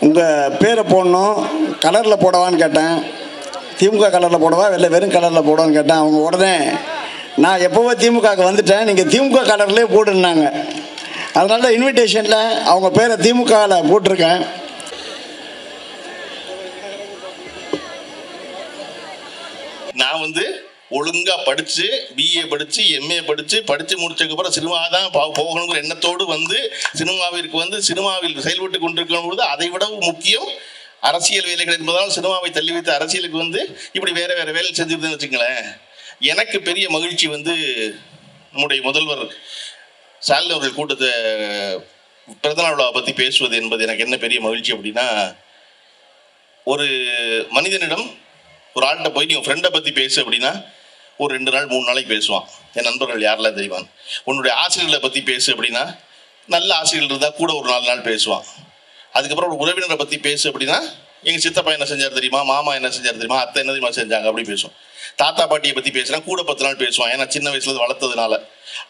உங்கள் பேரை போடணும், கலரில் போடவான்னு கேட்டேன். திமுக கலரில் போடவா இல்லை வெறும் கலரில் போடவான்னு கேட்டேன். அவங்க உடனே நான் எப்போவோ திமுகவுக்கு வந்துட்டேன், நீங்கள் திமுக கலர்லேயே போட்டுருந்தாங்க. அதனால தான் இன்விடேஷனில் அவங்க பேரை திமுகவில் போட்டிருக்கேன். நான் ஒழுங்கா படிச்சு பிஏ படிச்சு எம்ஏ படிச்சு முடிச்சதுக்கப்புறம் சினிமா தான் போகணுங்கிற எண்ணத்தோடு சினிமாவிற்கு சினிமாவில் செயல்பட்டு கொண்டிருக்கும் பொழுது அதை விட முக்கியம் அரசியல் வேலைகள் என்பதால் சினிமாவை தள்ளி வைத்த அரசியலுக்கு இப்படி வேற வேற வேலை செஞ்சிருந்தேன்னு வச்சுங்களேன். எனக்கு பெரிய மகிழ்ச்சி நம்முடைய முதல்வர் ஸ்டாலின் அவர்கள் கூட்டத்தை பிறந்தநாள் விழாவை பற்றி பேசுவது என்பது எனக்கு என்ன பெரிய மகிழ்ச்சி அப்படின்னா, ஒரு மனிதனிடம் ஒரு ஆள்கிட்ட போய் நீ ஃப்ரெண்டை பற்றி பேசு அப்படின்னா ஒரு 2 நாள் 3 நாளைக்கு பேசுவான். என் நண்பர்கள் யாரெல்லாம் தெரியுவான். உன்னுடைய ஆசிரியர்களை பற்றி பேசு அப்படின்னா நல்ல ஆசிரியர்கள் இருந்தால் கூட ஒரு 4 நாள் பேசுவான். அதுக்கப்புறம் ஒரு உறவினரை பற்றி பேசு அப்படின்னா எங்கள் சித்தப்பா என்ன செஞ்சார் தெரியுமா, மாமா என்ன செஞ்சார் தெரியுமா, அத்தை என்ன தெரியுமா செஞ்சாங்க அப்படி பேசுவோம். தாத்தா பாட்டியை பற்றி பேசுனா கூட 10 நாள் பேசுவான், ஏன்னா சின்ன வயசுல வளர்த்ததுனால.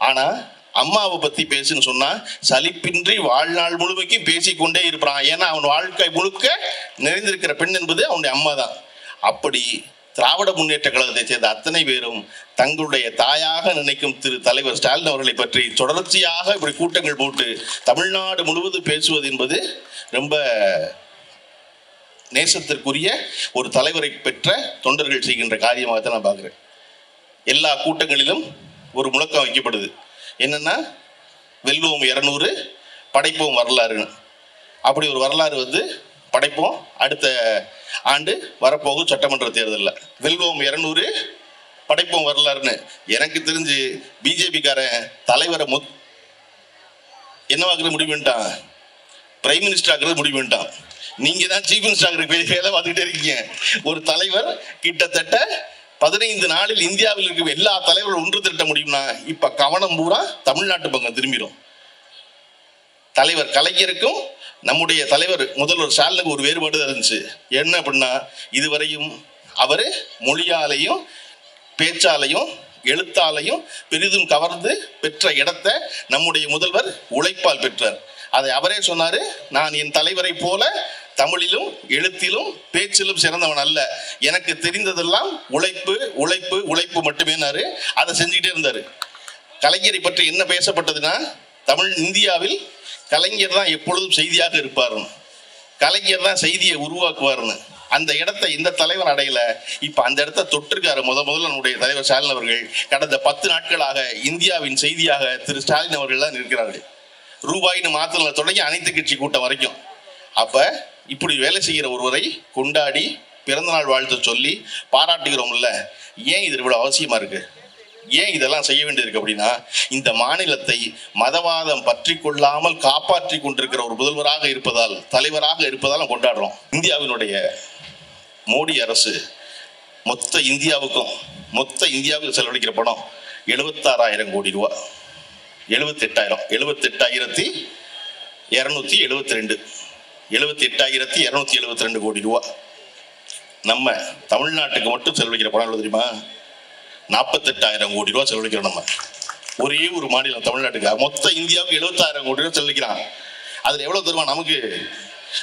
ஆனால் அம்மாவை பற்றி பேசுன்னு சொன்னால் சலிப்பின்றி வாழ்நாள் முழுமைக்கும் பேசிக்கொண்டே இருப்பான். ஏன்னா அவன் வாழ்க்கை முழுக்க நிறைந்திருக்கிற பெண் என்பது அவனுடைய அம்மா தான். அப்படி திராவிட முன்னேற்ற கழகத்தை சேர்ந்த அத்தனை பேரும் தங்களுடைய தாயாக நினைக்கும் திரு தலைவர் ஸ்டாலின் அவர்களை பற்றி தொடர்ச்சியாக இப்படி கூட்டங்கள் போட்டு தமிழ்நாடு முழுவதும் பேசுவது என்பது ரொம்ப நேசத்திற்குரிய ஒரு தலைவரை பெற்ற தொண்டர்கள் செய்கின்ற காரியமாக தான் நான் பார்க்குறேன். எல்லா கூட்டங்களிலும் ஒரு முழக்கம் வைக்கப்படுது. என்னன்னா, வெல்வோம் 200 படைப்போம் வரலாறுன்னு. அப்படி ஒரு வரலாறு படைப்போம் அடுத்த ஆண்டு வரப்போகும் சட்டமன்ற தேர்தலில். வெல்வோம் 200 படைப்போம் வரலாறுன்னு. எனக்கு தெரிஞ்சு பிஜேபிக்காரன் தலைவரை என்னவாக்குறது முடிவு பண்ணிட்டான், பிரைம் மினிஸ்டர் ஆக்குறது முடிவு பண்ணிட்டான். நீங்க தான் சீஃப் மினிஸ்டர் வேலை பார்த்துக்கிட்டே இருக்கீங்க. ஒரு தலைவர் கிட்டத்தட்ட 15 நாளில் இந்தியாவில் இருக்க எல்லா தலைவர்களும் ஒன்று திரட்ட முடியும்னா இப்ப கவனம் பூரா தமிழ்நாட்டு பக்கம் திரும்பிடும். தலைவர் கலைஞருக்கும் நம்முடைய தலைவர் முதல்வர் ஸ்டாலினுக்கு ஒரு வேறுபாடு இருந்துச்சு. என்ன அப்படின்னா, இதுவரையும் அவர் மொழியாலையும் பேச்சாலையும் எழுத்தாலையும் பெரிதும் கவர்ந்து பெற்ற இடத்தை நம்முடைய முதல்வர் உழைப்பால் பெற்றார். அதை அவரே சொன்னாரு, நான் என் தலைவரை போல தமிழிலும் எழுத்திலும் பேச்சிலும் சிறந்தவன் அல்ல, எனக்கு தெரிந்ததெல்லாம் உழைப்பு உழைப்பு உழைப்பு மட்டுமேனாரு. அதை செஞ்சுக்கிட்டே இருந்தாரு. கலைஞரை பற்றி என்ன பேசப்பட்டதுன்னா, இந்தியாவில் கலைஞர் தான் எப்பொழுதும் செய்தியாக இருப்பாருன்னு, கலைஞர் தான் செய்தியை உருவாக்குவார்னு. அந்த இடத்தை இந்த தலைவர் அடையல. இப்ப அந்த இடத்தை தொட்டிருக்காரு முதல்ல நம்முடைய தலைவர் ஸ்டாலின் அவர்கள். கடந்த 10 நாட்களாக இந்தியாவின் செய்தியாக திரு ஸ்டாலின் அவர்கள் தான் இருக்கிறார்கள். ரூபாயின்னு மாத்திர தொடங்கி அனைத்து கட்சி கூட்டம் வரைக்கும். அப்ப இப்படி வேலை செய்கிற ஒருவரை கொண்டாடி பிறந்தநாள் வாழ்த்து சொல்லி பாராட்டுகிறோம்ல, ஏன் இது இவ்வளவு அவசியமா இருக்கு, ஏன் இதெல்லாம் செய்ய வேண்டியிருக்கு அப்படின்னா, இந்த மாநிலத்தை மதவாதம் பற்றி கொள்ளாமல் காப்பாற்றி கொண்டிருக்கிற ஒரு முதல்வராக இருப்பதால், தலைவராக இருப்பதால் கொண்டாடுறோம். இந்தியாவினுடைய மோடி அரசு மொத்த இந்தியாவுக்கு செலவழிக்கிற பணம் 76,000 கோடி ரூபா. 78,272 கோடி ரூபா. நம்ம தமிழ்நாட்டுக்கு மட்டும் செலவழிக்கிற பணம் எவ்வளவு தெரியுமா? 48,000 கோடி ரூபா செலவழிக்கிறோம். நம்ம ஒரே ஒரு மாநிலம் தமிழ்நாட்டுக்கு மொத்த இந்தியாவுக்கு 70,000 கோடி ரூபா செலவழிக்கிறான். அதுல எவ்வளவு தருவான்? நமக்கு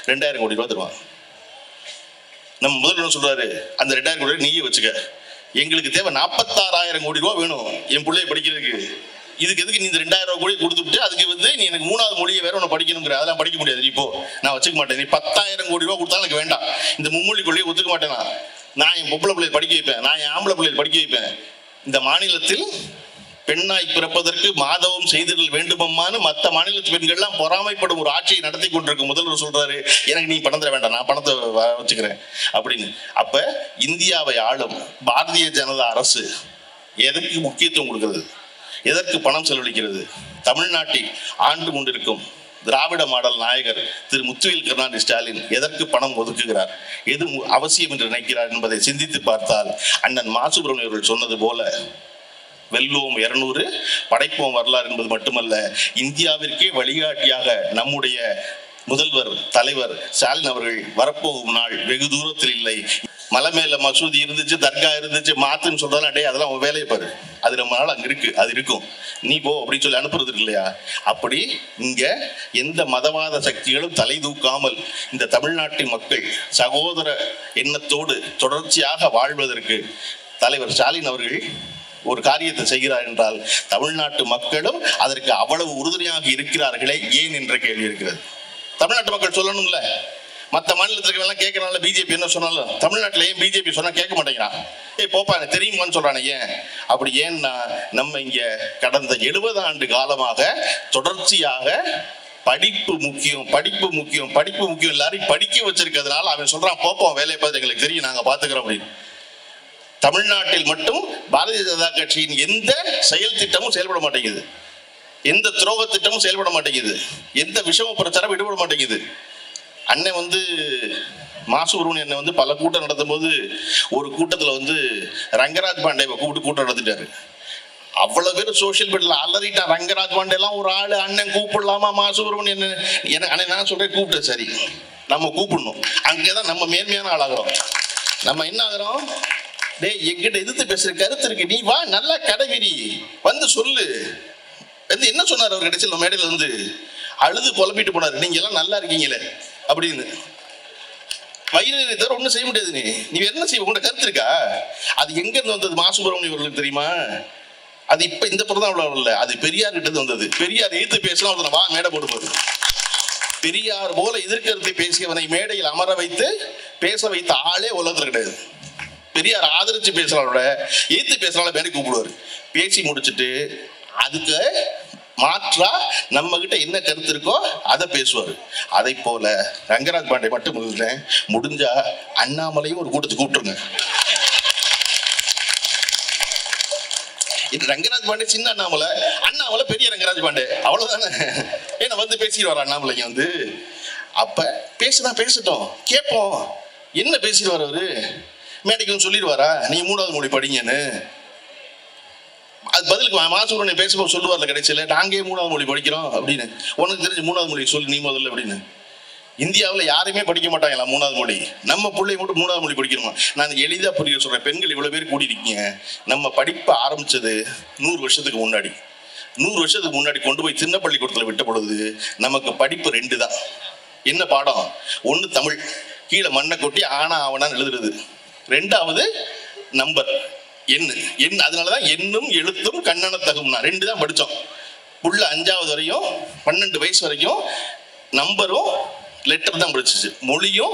2,000 கோடி ரூபா தருவான். நம்ம முதல்வர் சொல்றாரு, அந்த 2,000 கோடி ரூபாய் நீயே வச்சுக்க, எங்களுக்கு தேவை 46,000 கோடி ரூபா வேணும் என் பிள்ளைய படிக்கிறதுக்கு. இதுக்கு எதுக்கு நீ இந்த 2,000 கோடி கொடுத்துட்டு அதுக்கு நீ எனக்கு 3வது மொழியை வேற ஒன்று படிக்கணுங்கிற, அதெல்லாம் படிக்க முடியாது. இப்போ நான் வச்சுக்க மாட்டேன். நீ 10,000 கோடி ரூபா கொடுத்தாலும் எனக்கு வேண்டாம். இந்த மும்மொழி கொள்கையை ஒத்துக்க மாட்டேனா? நான் என் பொம்பளை பிள்ளையை படிக்க வைப்பேன், நான் என் ஆம்பளை பிள்ளையை படிக்க வைப்பேன். இந்த மாநிலத்தில் பெண்ணாய் பிறப்பதற்கு மாதவம் செய்திடல் வேண்டுமம்மான்னு மற்ற மாநிலத்து பெண்கள்லாம் பொறாமைப்படும் ஒரு ஆட்சியை நடத்தி கொண்டிருக்கும் முதல்வர் சொல்றாரு, எனக்கு நீ பணம் தர வேண்டாம், நான் பணத்தை வச்சுக்கிறேன் அப்படின்னு. அப்ப இந்தியாவை ஆளும் பாரதிய ஜனதா அரசு எதற்கு முக்கியத்துவம் கொடுக்கிறது, எதற்கு பணம் செலவழிக்கிறது? தமிழ்நாட்டை ஆண்டு கொண்டிருக்கும் திராவிட மாடல் நாயகர் திரு முத்துவேல் கருணாநிதி ஸ்டாலின் எதற்கு பணம் ஒதுக்குகிறார், எது அவசியம் என்று நினைக்கிறார் என்பதை சிந்தித்து பார்த்தால், அண்ணன் மா சுப்பிரமணியன் அவர்கள் சொன்னது போல வெல்வோம் 200 படைப்போம் வரலாறு என்பது மட்டுமல்ல, இந்தியாவிற்கே வழிகாட்டியாக நம்முடைய முதல்வர் தலைவர் ஸ்டாலின் அவர்கள் வரப்போகும் நாள் வெகு தூரத்தில் இல்லை. மலை மேல மசூதி இருந்துச்சு, தர்கா இருந்துச்சு, மாத்துன்னு சொல்றாலும் அடே அதெல்லாம் வேலையை பாரு, அது ரொம்ப நாள் அங்க இருக்கு, அது இருக்கும். நீ போ அப்படின்னு சொல்லி அனுப்புறது இருக்கு இல்லையா? அப்படி இங்க எந்த மதவாத சக்திகளும் தலை தூக்காமல் இந்த தமிழ்நாட்டின் மக்கள் சகோதர எண்ணத்தோடு தொடர்ச்சியாக வாழ்வதற்கு தலைவர் ஸ்டாலின் அவர்கள் ஒரு காரியத்தை செய்கிறார் என்றால் தமிழ்நாட்டு மக்களும் அதற்கு அவ்வளவு உறுதுணையாக இருக்கிறார்களே ஏன் என்ற கேள்வி இருக்கிறது. தமிழ்நாட்டு மக்கள் சொல்லணும்ல. மற்ற மாநிலத்துக்கு எல்லாம் கேட்கறாங்க பிஜேபி என்ன சொன்னாலும் தமிழ்நாட்டில் ஏன் பிஜேபி சொன்னா கேட்க மாட்டேங்கிறான். போப்பா எனக்கு தெரியுமான்னு சொல்றானே ஏன்? அப்படி ஏன்னா நம்ம இங்க கடந்த 70 ஆண்டு காலமாக தொடர்ச்சியாக படிப்பு முக்கியம், படிப்பு முக்கியம், படிப்பு முக்கியம் எல்லாரையும் படிக்க வச்சிருக்கிறதுனால அவன் சொல்றான் போப்போம் வேலையை பார்த்து எங்களுக்கு தெரியும் நாங்க பாத்துக்கிறோம் அப்படின்னு. தமிழ்நாட்டில் மட்டும் பாரதிய ஜனதா கட்சியின் எந்த செயல் திட்டமும் செயல்பட மாட்டேங்குது, எந்த துரோக திட்டமும் செயல்பட மாட்டேங்குது, எந்த விஷம பிரச்சாரம் ஈடுபட மாட்டேங்குது. அண்ணன் மாசுபுரமணியன் அண்ணன் பல கூட்டம் நடத்தும் போது ஒரு கூட்டத்தில் ரங்கராஜ் பாண்டேவை கூப்பிட்டு கூட்டம் நடத்திட்டாரு. அவ்வளவு பேர் சோசியல் மீடியால அலறிட்டான். ரங்கராஜ் பாண்டே எல்லாம் ஒரு ஆளு, அண்ணன் கூப்பிடலாமா மாசுபுரமணியன்? அண்ணன் நான் சொல்றேன் கூப்பிட்டேன், சரி நம்ம கூப்பிடணும். அங்கேதான் நம்ம மேன்மையான ஆளாகிறோம். நம்ம என்ன ஆகிறோம்? டேய் எங்கிட்ட எதிர்த்து பேசுற கருத்து இருக்கு, நீ வா நல்லா கடைவிரி சொல்லு. என்ன சொன்னார் அவர் கடைசியில் மேடையில் அழுது புலம்பிட்டு போனாரு, நீங்க எல்லாம் நல்லா இருக்கீங்களே அப்படின்னு. வயிறு தவிர ஒன்றும் செய்ய முடியாது. நீ என்ன செய்வ? உங்களோட கருத்து இருக்கா? அது எங்க இருந்து வந்தது மாசுபுரமணியம் அவர்களுக்கு தெரியுமா? அது இப்ப இந்த பிரதான் இல்ல, அது பெரியார் கிட்ட வந்தது. பெரியார் எதிர்த்து பேசலாம் வா மேடை போடும்போது பெரியார் போல எதிர்கருத்தை பேசியவனை மேடையில் அமர வைத்து பேச வைத்த ஆளே உலகத்தில் கிடையாது. பெரியார் ஆதரிச்சு பேசுறவரோட எதிர்த்து பேசுறால மேடை கூப்பிடுவாரு. பேசி முடிச்சுட்டு அதுக்கு மாற்றா நம்ம கிட்ட என்ன கருத்து இருக்கோ அதை பேசுவாரு. அதை போல ரங்கராஜ் பாண்டே மட்டும் முடிஞ்சா அண்ணாமலையும் ஒரு கூட்டத்துக்கு கூப்பிட்டுருங்க. ரங்கராஜ் பாண்டே சின்ன அண்ணாமலை, அண்ணாமலை பெரிய ரங்கராஜ் பாண்டே, அவ்வளவுதானே. ஏன்னா பேசிடுவார் அண்ணாமலைங்க அப்ப பேசுதான் பேசட்டும், கேட்போம். என்ன பேசிடுவார் அவரு? மேடைக்கு சொல்லிடுவாரா நீங்க 3வது மொழி படிங்கன்னு? அது பதிலுக்கு மாசுபுரமணியன் பேசும்போது சொல்லுவார்ல கடைசியில், நாங்கே 3வது மொழி படிக்கிறோம் அப்படின்னு. உனக்கு தெரிஞ்ச 3வது மொழி சொல்லு நீ முதல்ல அப்படின்னு. இந்தியாவில் யாருமே படிக்க மாட்டாங்களா 3வது மொழி? நம்ம பிள்ளை மட்டும் 3வது மொழி படிக்கணுமா? நான் எளிதாக புரிய சொல்றேன். பெண்கள் இவ்வளவு பேர் கூடியிருக்கீங்க. நம்ம படிப்பு ஆரம்பிச்சது 100 வருஷத்துக்கு முன்னாடி. 100 வருஷத்துக்கு முன்னாடி கொண்டு போய் சின்ன பள்ளிக்கூடத்தில் விட்ட பொழுது நமக்கு படிப்பு 2 தான். என்ன பாடம்? ஒன்று தமிழ், கீழே மண்ணை கொட்டி ஆனா ஆவனான்னு எழுதுறது. 2வது நம்பர் எண். அதனாலதான் எண்ணும் எழுத்தும் கண்ணன தகும்னா 2 தான் படித்தோம். புள்ள 5வது வரையும் 12 வயசு வரைக்கும் நம்பரும் லெட்டர் தான் படிச்சிச்சு, மொழியும்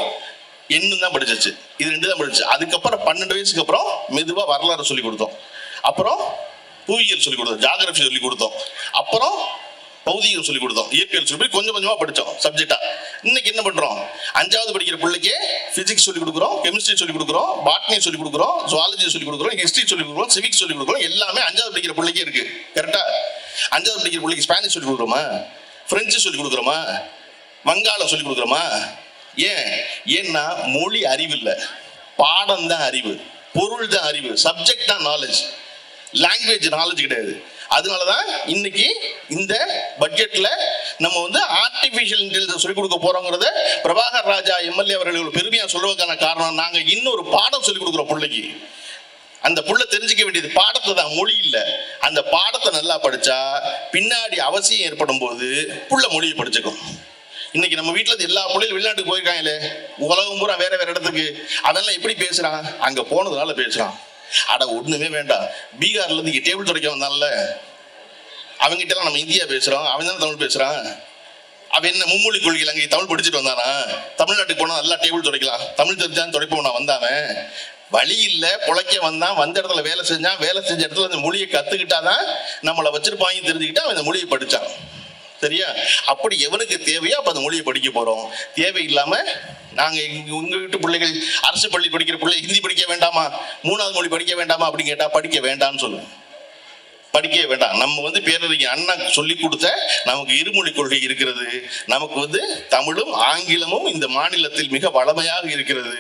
எண்ணும் தான் படிச்சிச்சு. இது 2 தான் படிச்சு. அதுக்கப்புறம் 12 வயசுக்கு அப்புறம் மெதுவா வரலாறு சொல்லி கொடுத்தோம். அப்புறம் புவியியல் சொல்லி கொடுத்தோம், ஜாகிரபி சொல்லி கொடுத்தோம். அப்புறம் பௌதிகம் சொல்லி கொடுத்தோம், இயற்பியல் சொல்லி கொஞ்சம் கொஞ்சமா படித்தோம் சப்ஜெக்டா. இன்னைக்கு என்ன பண்றோம்? 5வது படிக்கிற பிள்ளைக்கு பிசிக்ஸ் சொல்லி கொடுக்குறோம், கெமிஸ்ட்ரி சொல்லி கொடுக்குறோம், பாட்னி சொல்லி கொடுக்குறோம், ஜுவாலஜி சொல்லி கொடுக்குறோம், ஹிஸ்டரி சொல்லி கொடுக்குறோம், சிவிக்ஸ் சொல்லி கொடுக்குறோம். எல்லாமே 5வது படிக்கிற பிள்ளைக்கே இருக்கு. கரெக்டா? 5வது படிக்கிற பிள்ளைக்கு ஸ்பானிஷ் சொல்லி கொடுக்குறோமா? பிரெஞ்சு சொல்லி கொடுக்குறோமா? வங்காளம் சொல்லி கொடுக்குறோமா? ஏன்னா மொழி அறிவு இல்லை, பாடம் தான் அறிவு, பொருள் தான் அறிவு, சப்ஜெக்ட் தான் நாலேஜ், லாங்குவேஜ் நாலேஜ் கிடையாது. அதனாலதான் இன்னைக்கு இந்த பட்ஜெட்ல நம்ம ஆர்டிபிஷியல் இன்டெலிஜென்ஸ் சொல்லி கொடுக்க போறோங்கிறத பிரபாகர் ராஜா எம்எல்ஏ அவர்கள் பெருமையா சொல்வதற்கான காரணம், நாங்க இன்னொரு பாடம் சொல்லி கொடுக்குறோம் பிள்ளைக்கு. அந்த புள்ள தெரிஞ்சுக்க வேண்டியது பாடத்தை தான், மொழி இல்லை. அந்த பாடத்தை நல்லா படிச்சா பின்னாடி அவசியம் ஏற்படும் போது புள்ள மொழியை படிச்சுக்கும். இன்னைக்கு நம்ம வீட்டுல எல்லா பிள்ளைகளும் வெளிநாட்டுக்கு போயிருக்காங்களே, உலகம் பூரா வேற வேற இடத்துக்கு, அதெல்லாம் எப்படி பேசுறான்? அங்க போனதுனால பேசுறான். அட ஒண்ணுமே வேண்டாம். பீகார்ல இருந்து இங்க டேபிள் துடைக்க வந்தான்ல, அவங்ககிட்ட எல்லாம் நம்ம இந்தியா பேசுறோம், அவன் தானே தமிழ் பேசுறான். அவன் என்ன மும்மொழி கொள்கையில் அங்கே தமிழ் படிச்சுட்டு வந்தானா? தமிழ்நாட்டுக்கு போனா நல்லா டேபிள் துடைக்கலாம், தமிழ் தெரிஞ்சான்னு துடைப்போம். நான் வந்தாவன் வழி இல்லை, பொழைக்க வந்தான், வந்த இடத்துல வேலை செஞ்சான், வேலை செஞ்ச இடத்துல அந்த மொழியை கத்துக்கிட்டாதான் நம்மளை வச்சிருப்பாங்க தெரிஞ்சுக்கிட்டா அவன் இந்த மொழியை படிச்சான். சரியா? அப்படி எவனுக்கு தேவையோ அப்ப அந்த மொழியை படிக்க போறோம். தேவையில்லாம நாங்க உங்க வீட்டு பிள்ளைகள் அரசு பள்ளி படிக்கிற பிள்ளை ஹிந்தி படிக்க வேண்டாமா, 3வது மொழி படிக்க வேண்டாமா அப்படின்னு கேட்டா படிக்க வேண்டாம்னு சொல்லுவோம். படிக்கவே வேண்டாம். நம்ம பேரறிஞர் அண்ணா சொல்லி கொடுத்த நமக்கு இருமொழி கொள்கை இருக்கிறது. நமக்கு தமிழும் ஆங்கிலமும் இந்த மாநிலத்தில் மிக வளமையாக இருக்கிறது.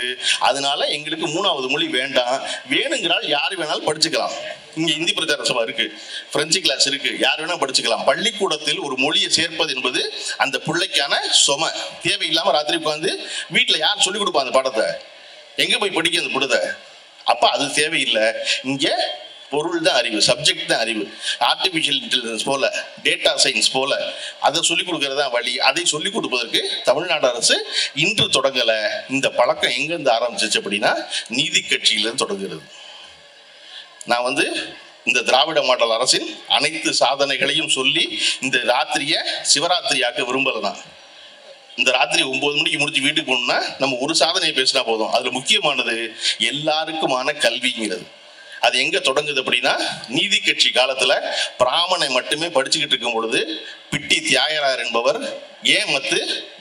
அதனால எங்களுக்கு 3வது மொழி வேண்டாம். வேணுங்கிறால் யார் வேணாலும் படிச்சுக்கலாம். இங்க இந்தி பிரச்சார சபை இருக்கு, பிரெஞ்சு கிளாஸ் இருக்கு, யார் வேணா படிச்சுக்கலாம். பள்ளிக்கூடத்தில் ஒரு மொழியை சேர்ப்பது என்பது அந்த பிள்ளைக்கான சுமை. தேவையில்லாம ராத்திரி உட்காந்து வீட்டுல யார் சொல்லிக் கொடுப்பா அந்த பாடத்தை? எங்க போய் படிக்க அந்த புடத்தை? அப்ப அது தேவையில்லை. இங்க பொருள் தான் அறிவு, சப்ஜெக்ட் தான் அறிவு. ஆர்டிஃபிஷியல் இன்டெலிஜென்ஸ் போல, டேட்டா சயின்ஸ் போல அதை சொல்லிக் கொடுக்கறதா வழி. அதை சொல்லிக் கொடுப்பதற்கு தமிழ்நாடு அரசு இன்று தொடங்கலை. இந்த பழக்கம் எங்கேருந்து ஆரம்பிச்சிச்சு அப்படின்னா நீதி கட்சியிலிருந்து தொடங்குகிறது. நான் இந்த திராவிட மாடல் அரசின் அனைத்து சாதனைகளையும் சொல்லி இந்த ராத்திரியை சிவராத்திரியாக்க விரும்பலை. நான் இந்த ராத்திரி 9 மணிக்கு முடிச்சு வீட்டுக்கு போகணும்னா நம்ம ஒரு சாதனையை பேசினா போதும். அதுல முக்கியமானது எல்லாருக்குமான கல்விங்கிறது. அது எங்க தொடங்குது அப்படின்னா நீதி கட்சி காலத்துல பிராமணை மட்டுமே படிச்சுக்கிட்டு இருக்கும் பொழுது பிட்டி தியாகராயர் என்பவர் ஏன்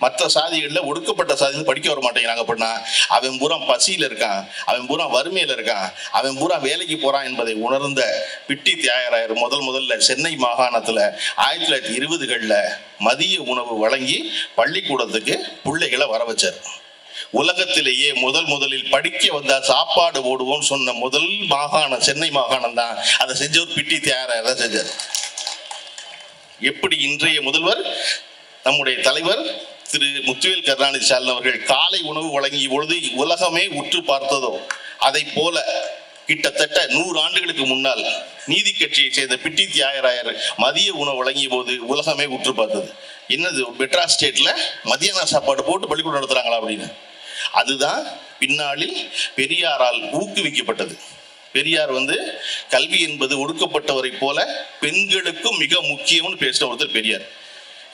மற்ற சாதிகளில் ஒடுக்கப்பட்ட சாதியில் படிக்க வர மாட்டேங்கிறாங்க அப்படின்னா அவன் பூரா பசியில இருக்கான், அவன் பூரா வறுமையில இருக்கான், அவன் பூரா வேலைக்கு போறான் என்பதை உணர்ந்த பிட்டி தியாகராயர் முதல்ல சென்னை மாகாணத்துல 1920களில் மதிய உணவு வழங்கி பள்ளிக்கூடத்துக்கு பிள்ளைகளை வர வச்சார். உலகத்திலேயே முதலில் படிக்க வந்தா சாப்பாடு போடுவோம் சொன்ன முதல் மாகாணம் சென்னை மாகாணம் தான். அதை செஞ்சவர் பிட்டி தியாகராயர் தான் செஞ்சார். எப்படி இன்றைய முதல்வர் நம்முடைய தலைவர் திரு முத்துவேல் கருணாநிதி ஸ்டாலின் அவர்கள் காலை உணவு வழங்கிய பொழுது உலகமே உற்று பார்த்ததோ அதை போல கிட்டத்தட்ட 100 ஆண்டுகளுக்கு முன்னால் நீதி கட்சியை சேர்ந்த பிட்டி தியாகராயர் மதிய உணவு வழங்கிய போது உலகமே உற்று பார்த்தது. என்னது மெட்ராஸ் ஸ்டேட்ல மதியான சாப்பாடு போட்டு பள்ளிக்கூடம் நடத்துறாங்களா அப்படின்னு. அதுதான் பின்னாளில் பெரியாரால் ஊக்குவிக்கப்பட்டது. பெரியார் கல்வி என்பது ஒடுக்கப்பட்டவரை போல பெண்களுக்கும் மிக முக்கியம்னு பேசின ஒருத்தர் பெரியார்.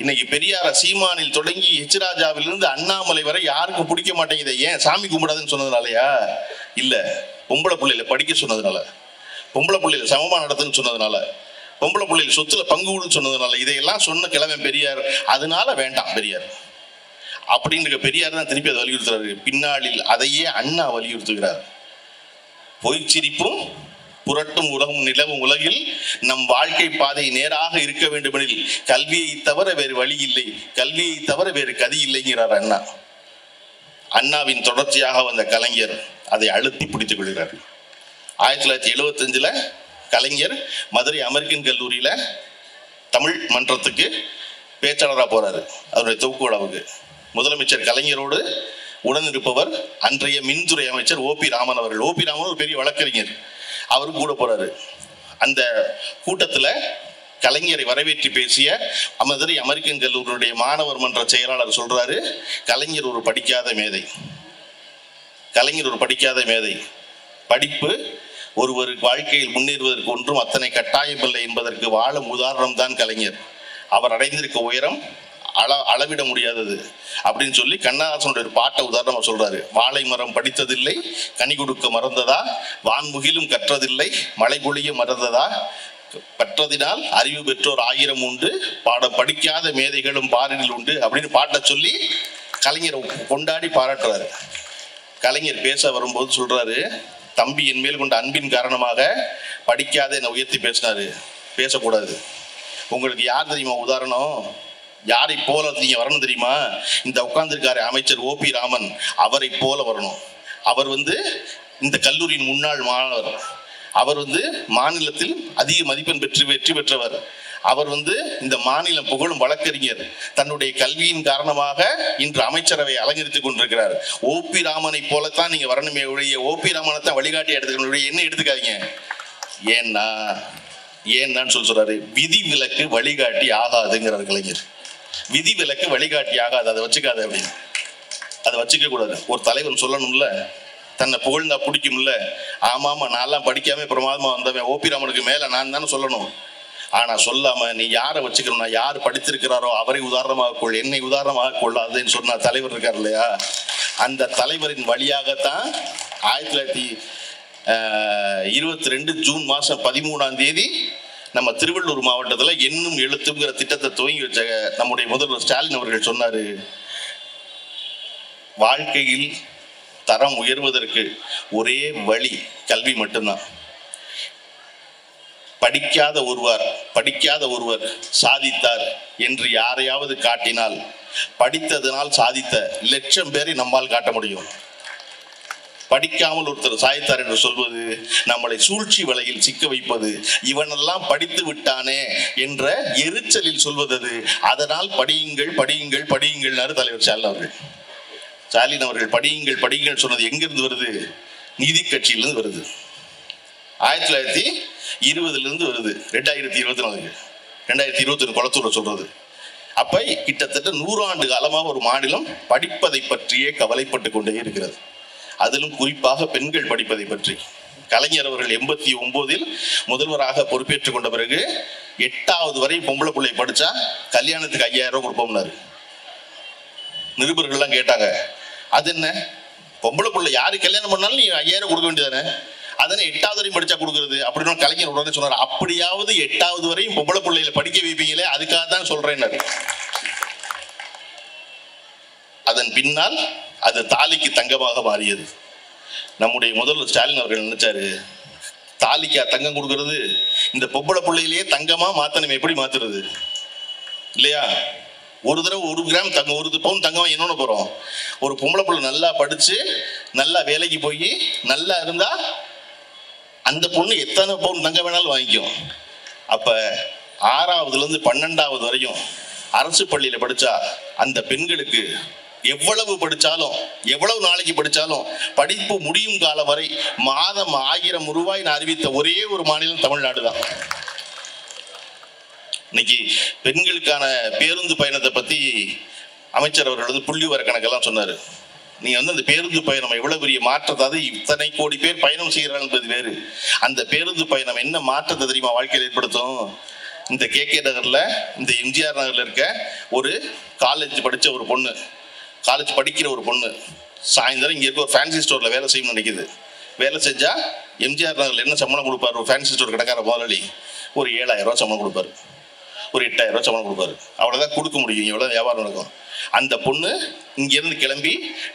இன்னைக்கு பெரியார சீமானில் தொடங்கி எச்ராஜாவிலிருந்து அண்ணாமலை வரை யாருக்கும் பிடிக்க மாட்டேங்குது. ஏன்? சாமி கும்பிடாதுன்னு சொன்னதுனாலயா? இல்ல, பொம்பளை பிள்ளையில படிக்க சொன்னதுனால, பொம்பளை பிள்ளையில சமமா நடத்துன்னு சொன்னதுனால, பொம்பளை பிள்ளையில சொத்துல பங்கு கொடுன்னு சொன்னதுனால, இதையெல்லாம் சொன்ன கிழமை பெரியார். அதனால வேண்டாம் பெரியார் அப்படின்னு பெரியார் தான் திருப்பி அதை வலியுறுத்துறாரு. பின்னாளில் அதையே அண்ணா வலியுறுத்துகிறார். பொய்ச்சிரிப்பும் புரட்டும் உலகம் நிலவும் உலகில் நம் வாழ்க்கை பாதை நேராக இருக்க வேண்டுமெனில் கல்வியை தவிர வேறு வழி இல்லை, கல்வியை தவிர வேறு கதி இல்லைங்கிறார் அண்ணா. அண்ணாவின் தொடர்ச்சியாக வந்த கலைஞர் அதை அழுத்தி பிடித்துக் கொள்கிறார். 1975 கலைஞர் மதுரை அமெரிக்கன் கல்லூரியில தமிழ் மன்றத்துக்கு பேச்சாளராக போறாரு. அவருடைய தொகுப்பு விழாவுக்கு முதலமைச்சர் கலைஞரோடு உடன் இருப்பவர் அன்றைய மின்துறை அமைச்சர் ஓபி ராமன் அவர்கள். ஓபி ராமன் ஒரு பெரிய வழக்கறிஞர், அவரும் கூட போறாரு. அந்த கூட்டத்தில் கலைஞரை வரவேற்று பேசிய மதுரை அமெரிக்கன் கல்லூரியுடைய மாணவர் மன்ற செயலாளர் சொல்றாரு, கலைஞர் ஒரு படிக்காத மேதை, கலைஞர் ஒரு படிக்காத மேதை. படிப்பு ஒருவர் வாழ்க்கையில் முன்னேறுவதற்கு ஒன்றும் அத்தனை கட்டாயமில்லை என்பதற்கு வாழும் உதாரணம் தான் கலைஞர். அவர் அடைந்திருக்க உயரம் அளவிட முடியாதது அப்படின்னு சொல்லி கண்ணதாசனுடைய ஒரு பாட்டை உதாரணமா சொல்றாரு. வாழை மரம் படித்ததில்லை, கனி கொடுக்க மறந்ததா, வான்முகிலும் கற்றதில்லை, மழை பொழிய மறந்ததா, கற்றதினால் அறிவு பெற்றோர் 1000 உண்டு, பாடம் படிக்காத மேதைகளும் பாரினில் உண்டு அப்படின்னு பாட்டை சொல்லி கலைஞரை கொண்டாடி பாராட்டுறாரு. கலைஞர் பேச வரும்போது சொல்றாரு, தம்பி என் மேல் கொண்ட அன்பின் காரணமாக படிக்காத என்னை உயர்த்தி பேசினாரு, பேசக்கூடாது. உங்களுக்கு யார் தெரியுமா உதாரணம்? யாரை போல நீங்க வரணும் தெரியுமா? இந்த உட்கார்ந்திருக்காரு அமைச்சர் ஓபி ராமன், அவரை போல வரணும். அவர் இந்த கல்லூரியின் முன்னாள் மாணவர், அவர் மாநிலத்தில் அதிக மதிப்பெண் பெற்று வெற்றி பெற்றவர், அவர் இந்த மாநிலம் புகழும் வழக்கறிஞர், தன்னுடைய கல்வியின் காரணமாக இன்று அமைச்சரவை அலங்கரித்துக் கொண்டிருக்கிறார். ஓபி ராமனை போலத்தான் நீங்க வரணுமே ஒழிய ஓபி ராமனை தான் வழிகாட்டி எடுத்துக்கணும், என்ன எடுத்துக்காதீங்க. ஏன்னான்னு சொல்றாரு, விதி விலக்கு வழிகாட்டி ஆகாதுங்கிறார் கலைஞர். விதி விலக்கு வழிகாட்டி ஆகாது, அதை வச்சுக்காது அப்படின்னு. அதை வச்சுக்க கூடாது. ஒரு தலைவன் சொல்லணும்ல, தன்னை புகழ்ந்தா பிடிக்கும்ல, ஆமாமா நான்லாம் படிக்காம பிரமாதமா வந்தவன் ஓபி ராமனுக்கு மேல நான் தானே சொல்லணும். ஆனா சொல்லாம நீ யாரை வச்சுக்கணும்னா யார் படித்திருக்கிறாரோ அவரை உதாரணமாக கொள், என்னை உதாரணமாக கொள்ளாதுன்னு சொன்ன தலைவர் இருக்கார் இல்லையா, அந்த தலைவரின் வழியாகத்தான் 1922 ஜூன் மாதம் 13ஆம் தேதி நம்ம திருவள்ளூர் மாவட்டத்தில் என்னும் எழுத்துங்கிற திட்டத்தை துவங்கி வச்ச நம்முடைய முதல்வர் ஸ்டாலின் அவர்கள் சொன்னாரு, வாழ்க்கையில் தரம் உயர்வதற்கு ஒரே வழி கல்வி மட்டும்தான். படிக்காத ஒருவர் சாதித்தார் என்று யாரையாவது காட்டினால் படித்ததனால் சாதித்த 1,00,000 பேரை நம்மால் காட்ட முடியும். படிக்காமல் ஒருத்தர் சாதித்தார் என்று சொல்வது நம்மளை சூழ்ச்சி வலையில் சிக்க வைப்பது. இவனெல்லாம் படித்து விட்டானே என்ற எரிச்சலில் சொல்வது. அதனால் படியுங்கள் படியுங்கள் படியுங்கள் தலைவர் ஸ்டாலின் அவர்கள் படியுங்கள் படியுங்கள் சொன்னது எங்கிருந்து வருது? நீதி கட்சியிலிருந்து வருது. 1920 வருது 2024, 2021 குளத்தூர்ல சொல்றது. அப்ப கிட்டத்தட்ட 100 ஆண்டு காலமாக ஒரு மாநிலம் படிப்பதை பற்றியே கவலைப்பட்டு கொண்டே இருக்கிறது. அதிலும் குறிப்பாக பெண்கள் படிப்பதை பற்றி. கலைஞர் அவர்கள் 89 முதல்வராக பொறுப்பேற்றுக் கொண்ட பிறகு 8வது வரை பொம்பளை பிள்ளை படிச்சா கல்யாணத்துக்கு 5000 கொடுப்போம்னாரு. நிருபர்கள்லாம் கேட்டாங்க, அது என்ன பொம்பளை பிள்ளை யாரு கல்யாணம் பண்ணாலும் நீ 5000 கொடுக்க வேண்டியதானே, அதனை 8வது வரையும் படிச்சா கொடுக்கறது அப்படின்னு கலைஞர் உடனே சொன்னார். அப்படியாவது 8வது வரையும் பொம்பளை பிள்ளைகளை படிக்க வைப்பீங்களே, அதுக்காக தான் சொல்றேன். அதன் பின்னால் அது தாலிக்கு தங்கமாக மாறியது. நம்முடைய முதல்வர் ஸ்டாலின் அவர்கள் நினைச்சாரு, தாலிக்கா தங்கம் கொடுக்கறது, இந்த பொம்பளை பிள்ளையிலேயே தங்கமா மாத்தணும், எப்படி மாத்துறது இல்லையா? ஒரு தடவை 1 கிராம் தங்கம், 1 பவுன் தங்கம் என்னன்னு போறோம். ஒரு பொம்பளை பிள்ளை நல்லா படிச்சு நல்லா வேலைக்கு போய் நல்லா இருந்தா அந்த பொண்ணு எத்தனை பவுன் தங்கம் வேணாலும் வாங்கிக்கும். அப்ப 6வதுல இருந்து 12வது வரையும் அரசு பள்ளியில படிச்சா அந்த பெண்களுக்கு எவ்வளவு படிச்சாலும் எவ்வளவு நாளைக்கு படிச்சாலும் படிப்பு முடியும் காலம் வரை மாதம் 1000 ரூபாய் அறிவித்த ஒரே ஒரு மாநிலம் தமிழ்நாடு தான். இன்னைக்கு பெண்களுக்கான பேருந்து பயணத்தை பத்தி அமைச்சர் அவர்கள் புள்ளிவர கணக்கெல்லாம் சொன்னாரு. நீங்க அந்த பேருந்து பயணம் எவ்வளவு பெரிய மாற்றத்தை, இத்தனை கோடி பேர் பயணம் செய்யறாங்க என்பது வேறு. அந்த பேருந்து பயணம் என்ன மாற்றத்தை தெரியுமா வாழ்க்கையில் ஏற்படுத்தும்? இந்த KK நகர்ல, இந்த MGR நகர்ல இருக்க ஒரு காலேஜ் படிச்ச ஒரு பொண்ணு, காலேஜ் படிக்கிற ஒரு பொண்ணு சாயந்தரம் இங்க இருக்க ஒரு ஃபேன்சி ஸ்டோர்ல வேலை செய்யணும்னு நினைக்குது. வேலை செஞ்சா MGR நகர்ல என்ன சம்பளம் கொடுப்பாரு? ஒரு ஃபேன்சி ஸ்டோர் கடைக்கார முதலாளி ஒரு 7000 ரூபாய் சம்பளம் கொடுப்பாரு, ஒரு 8000 ரூபாய் சம்பளம் கொடுப்பாரு. அவ்வளவுதான் கொடுக்க முடியும், எவ்வளவு வியாபாரம் நடக்கும். அந்த பொண்ணு இங்கிருந்து கிளம்பி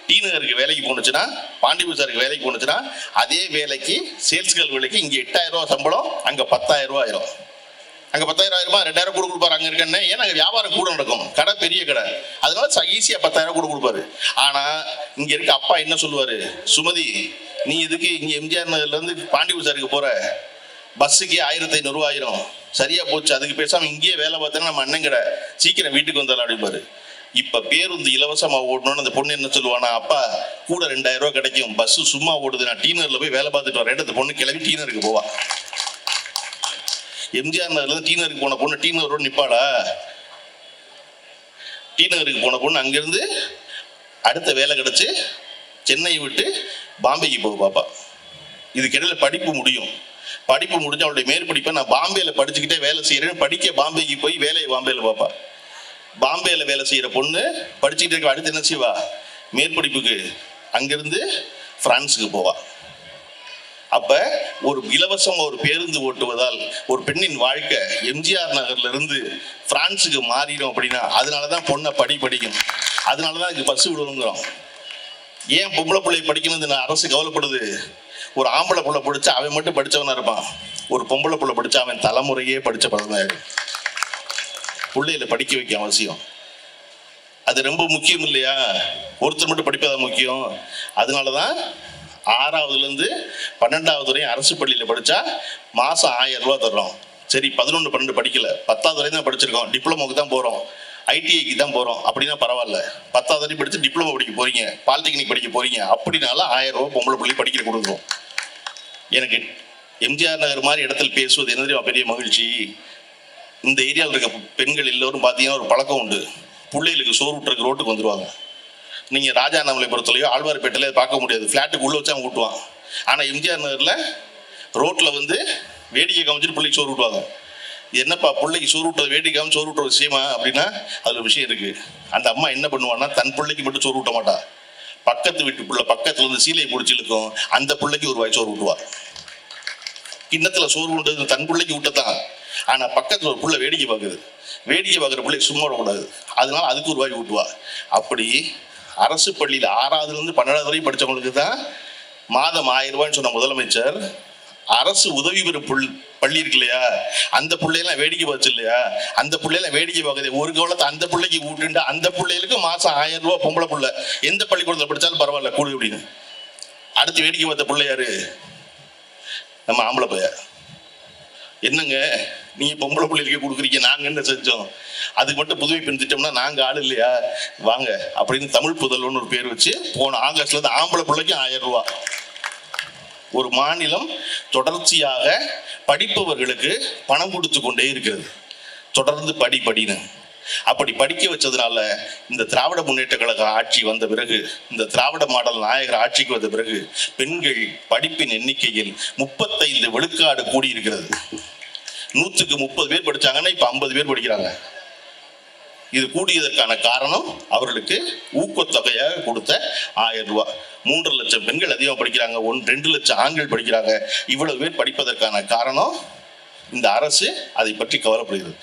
டி நகருக்கு வேலைக்கு போனுச்சுன்னா, பாண்டி பஜாருக்கு வேலைக்கு போனுச்சுன்னா, அதே வேலைக்கு சேல்ஸ் கேர்ள் வேலைக்கு இங்க 8000 ரூபாய் சம்பளம், அங்க 10000 ரூபாய் ஆயிரும். அங்க 10000 ஆயிரமா 2000 கூட கொடுப்பாரு அங்க இருக்கேன்னு. ஏன்னா அங்க வியாபாரம் கூட நடக்கும், கடை பெரிய கடை, அதனால ஈஸியா 10000 கூட கொடுப்பாரு. ஆனா இங்க இருக்க அப்பா என்ன சொல்லுவாரு, சுமதி நீ இதுக்கு இங்க MGR நகர்ல இருந்து பாண்டி பஜாருக்கு போற, பஸ்ஸுக்கே 1500 ரூபாய் ஆயிரும், சரியா போச்சு, அதுக்கு பேசாம இங்கேயே வேலை பார்த்தா நம்ம அண்ணன் கடை, சீக்கிரம் வீட்டுக்கு வந்தாலும் அப்படிப்பாரு. இப்ப பேருந்து இலவசமா ஓடணும்னு அந்த பொண்ணு என்ன சொல்லுவானா, அப்பா கூட 2000 ரூபாய் கிடைக்கும், பஸ் சும்மா ஓடுது, நான் டி நகர்ல போய் வேலை பார்த்துட்டு வரேன். அந்த பொண்ணு கிளம்பி டி நகருக்கு போவா. MGR நகர்ல டி நகருக்கு போன பொண்ணு டி நகரோட நிப்பாளா? டி நகருக்கு போன பொண்ணு அங்கிருந்து அடுத்த வேலை கிடைச்சு சென்னை விட்டு பாம்பேக்கு போக பாப்பா. இதுக்கிடையில படிப்பு முடியும். படிப்பு முடிஞ்சு அவளுடைய மேற்படிப்பை நான் பாம்பேல படிச்சுக்கிட்டே வேலை செய்யறேன்னு படிக்க பாம்பேக்கு போய் வேலையை பாம்பேல பாப்பா. பாம்பேல வேலை செய்யற பொண்ணு படிச்சுக்கிட்டு இருக்க, அடுத்து என்ன செய்வா? மேற்படிப்புக்கு அங்கிருந்து பிரான்ஸுக்கு போவா. அப்ப ஒரு இலவசமா ஒரு பேருந்து ஓட்டுவதால் ஒரு பெண்ணின் வாழ்க்கை MGR நகர்ல இருந்து பிரான்ஸுக்கு மாறிடும் அப்படின்னா, அதனாலதான் பொண்ணை படிக்கும், அதனாலதான் இதுக்கு பஸ் விடுங்கிறோம். ஏன் பொம்பளை பிள்ளை படிக்கணும்னு அரசு கவலைப்படுது? ஒரு ஆம்பளை பிள்ளை படிச்சா அவன் மட்டும் படிச்சவனா இருப்பான், ஒரு பொம்பளை பிள்ளை படிச்சா அவன் தலைமுறையே படிச்ச பழம். பிள்ளையில படிக்க வைக்க அவசியம், அது ரொம்ப முக்கியம் இல்லையா? ஒருத்தர் மட்டும் படிப்பதான் முக்கியம். அதனாலதான் 6வதுல இருந்து 12வது வரையும் அரசு பள்ளியில படிச்சா மாசம் 1000 ரூபாய் தர்றோம். சரி 11, 12 படிக்கல, 10வது வரையும் தான் படிச்சிருக்கோம், டிப்ளமோக்கு தான் போறோம், ITIக்கு தான் போறோம் அப்படின்னா பரவாயில்ல. 10வது வரையும் படிச்சு டிப்ளமோ படிக்க போறீங்க, பாலிடெக்னிக் படிக்க போறீங்க அப்படின்னால 1000 ரூபாய் பொம்பளை பிள்ளை படிக்கிற கொடுக்குறோம். எனக்கு MGR நகர் மாதிரி இடத்துல பேசுவது என்ன தெரியுமா பெரிய மகிழ்ச்சி? இந்த ஏரியாவில் இருக்க பெண்கள் எல்லோரும் பார்த்தீங்கன்னா ஒரு பழக்கம் உண்டு, பிள்ளைகளுக்கு சோறு விட்டுறதுக்கு ரோட்டுக்கு வந்துடுவாங்க. நீங்கள் ராஜாண்ணாமலைபுரத்துலையோ ஆழ்வார்பேட்டையிலையோ பார்க்க முடியாது, ஃப்ளாட்டுக்கு உள்ளே வச்சு அவங்க ஊட்டுவான். ஆனால் MGR நகரில் ரோட்டில் வந்து வேடிக்கை காமிச்சிட்டு பிள்ளைக்கு சோறு விட்டுவாங்க. என்னப்பா பிள்ளைக்கு சோறு விட்டது வேடிக்கை காமிச்சு சோறு விட்டுற விஷயமா அப்படின்னா அதில் விஷயம் இருக்குது. அந்த அம்மா என்ன பண்ணுவான்னா தன் பிள்ளைக்கு மட்டும் சோறு விட்ட மாட்டா, பக்கத்து வீட்டு பிள்ளை பக்கத்தில் இருந்து சீலையை பிடிச்சி இழுக்கும், அந்த பிள்ளைக்கு ஒரு வாய் சோறு விட்டுவா. கிண்ணத்தில் சோறு விட்டது தன் பிள்ளைக்கு விட்டதான், ஆனால் பக்கத்தில் ஒரு பிள்ளை வேடிக்கை பார்க்குது, வேடிக்கை பார்க்குற பிள்ளைக்கு சும்மா விடக்கூடாது, அதனால அதுக்கு ஒரு வாய் விட்டுவா. அப்படி அரசு பள்ளியில் 6வதுல இருந்து 12வது வரையும் படித்தவங்களுக்கு தான் மாதம் 1000 ரூபாய்ன்னு சொன்ன முதலமைச்சர், அரசு உதவி பெறும் பள்ளி இருக்கு இல்லையா, அந்த பிள்ளையெல்லாம் வேடிக்கை பார்த்து இல்லையா, அந்த பிள்ளையெல்லாம் வேடிக்கை பார்க்குது, ஒரு கவலத்தை அந்த பிள்ளைக்கு ஊட்டுண்டு அந்த பிள்ளைகளுக்கு மாசம் 1000 ரூபாய் பொம்பளை பிள்ளை எந்த பள்ளிக்கூடத்தில் படித்தாலும் பரவாயில்ல கூடு அப்படின்னு. அடுத்து வேடிக்கை பார்த்த பிள்ளை யாரு? நம்ம ஆம்பளை பைய. என்னங்க நீங்க பொம்பளை பிள்ளைகளுக்கு கொடுக்குறீங்க, நாங்க என்ன செஞ்சோம்? அதுக்கு மட்டும் புதுமை பெண் திட்டம்னா நாங்க ஆள் இல்லையா, வாங்க அப்படின்னு தமிழ் புதல்வன்னு ஒரு பேர் வச்சு போன ஆகஸ்ட்ல இருந்து ஆம்பளை பிள்ளைக்கு 1000 ரூபாய். ஒரு மாநிலம் தொடர்ச்சியாக படிப்பவர்களுக்கு பணம் கொடுத்து கொண்டே இருக்கிறது. தொடர்ந்து படின்னு அப்படி படிக்க வச்சதுனால இந்த திராவிட முன்னேற்ற கழக ஆட்சி வந்த பிறகு, இந்த திராவிட மாடல் நாயகர் ஆட்சிக்கு வந்த பிறகு பெண்கள் படிப்பின் எண்ணிக்கையில் 35 விழுக்காடு கூடியிருக்கிறது. 100க்கு 30 பேர் படிச்சாங்கன்னா இப்ப 50 பேர் படிக்கிறாங்க. இது கூடியதற்கான காரணம் அவர்களுக்கு ஊக்கத்தொகையாக கொடுத்த 1000 ரூபாய். 3.5 லட்சம் பெண்கள் அதிகமாக படிக்கிறாங்க, 2 லட்சம் ஆண்கள் படிக்கிறாங்க. இவ்வளவு பேர் படிப்பதற்கான காரணம் இந்த அரசு அதை பற்றி கவலைப்படுகிறது.